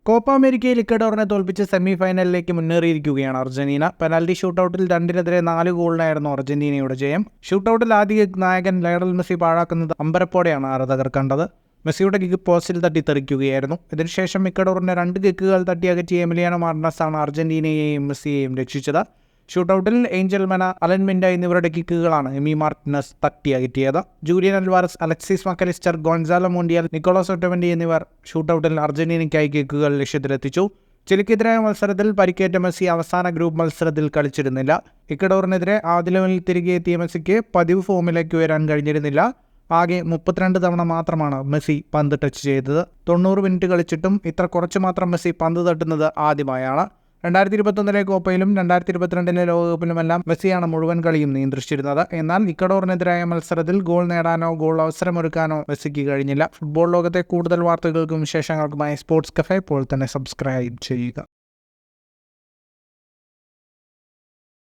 Copa അമേരിക്കയിൽ ഇക്വഡോറിനെ തോൽപ്പിച്ച് semi ഫൈനലിലേക്ക് മുന്നേറിയിരിക്കുകയാണ് അർജന്റീന. പെനാൽറ്റി ഷൂട്ടൌട്ടിൽ 2-നെതിരെ 4 ഗോളിനായിരുന്നു അർജന്റീനയുടെ ജയം. ഷൂട്ടൌട്ടിൽ ആദ്യ നായകൻ ലയണൽ മെസ്സി പാഴാക്കുന്നത് അമ്പരപ്പോടെയാണ് ആരാധകർ കണ്ടത്. മെസ്സിയുടെ കിക്ക് പോസ്റ്റിൽ തട്ടി തെറിക്കുകയായിരുന്നു. ഇതിനുശേഷം ഇക്വഡോറിന്റെ 2 കിക്കുകൾ തട്ടി അകറ്റിയ എമിലിയാനോ മാർട്ടിനസാണ് അർജന്റീനയെയും മെസ്സിയെയും രക്ഷിച്ചത്. ഷൂട്ടൌട്ടിൽ ഏഞ്ചൽ മെന, അലൻ മിൻഡ എന്നിവരുടെ കിക്കുകളാണ് എമി മാർട്ടിനസ് തട്ടി അകറ്റിയത്. Julian Alvarez, Alexis Mac Allister, Gonzalo Montiel, Nicolas Otamendi എന്നിവർ ഷൂട്ടൌട്ടിൽ അർജന്റീനയ്ക്കായി കിക്കുകൾ ലക്ഷ്യത്തിലെത്തിച്ചു. ചിലിക്കെതിരായ മത്സരത്തിൽ പരിക്കേറ്റ മെസ്സി അവസാന ഗ്രൂപ്പ് മത്സരത്തിൽ കളിച്ചിരുന്നില്ല. ഇക്വഡോറിനെതിരെ ആദ്യ ലെവലിൽ തിരികെ എത്തിയ മെസ്സിക്ക് പതിവ് ഫോമിലേക്ക് ഉയരാൻ കഴിഞ്ഞിരുന്നില്ല. ആകെ 32 തവണ മാത്രമാണ് മെസ്സി പന്ത് ടച്ച് ചെയ്തത്. 90 മിനിറ്റ് കളിച്ചിട്ടും ഇത്ര കുറച്ചു മാത്രം മെസ്സി പന്ത് തട്ടുന്നത് ആദ്യമായാണ്. 2021 കോപ്പയിലും 2022 ലോകകപ്പിലുമെല്ലാം മെസ്സിയാണ് മുഴുവൻ കളിയും നിയന്ത്രിച്ചിരുന്നത്. എന്നാൽ ഇക്വഡോറിനെതിരായ മത്സരത്തിൽ ഗോൾ നേടാനോ ഗോൾ അവസരമൊരുക്കാനോ മെസ്സിക്ക് കഴിഞ്ഞില്ല. ഫുട്ബോൾ ലോകത്തെ കൂടുതൽ വാർത്തകൾക്കും വിശേഷങ്ങൾക്കുമായി സ്പോർട്സ് കഫേ ഇപ്പോൾ തന്നെ സബ്സ്ക്രൈബ് ചെയ്യുക.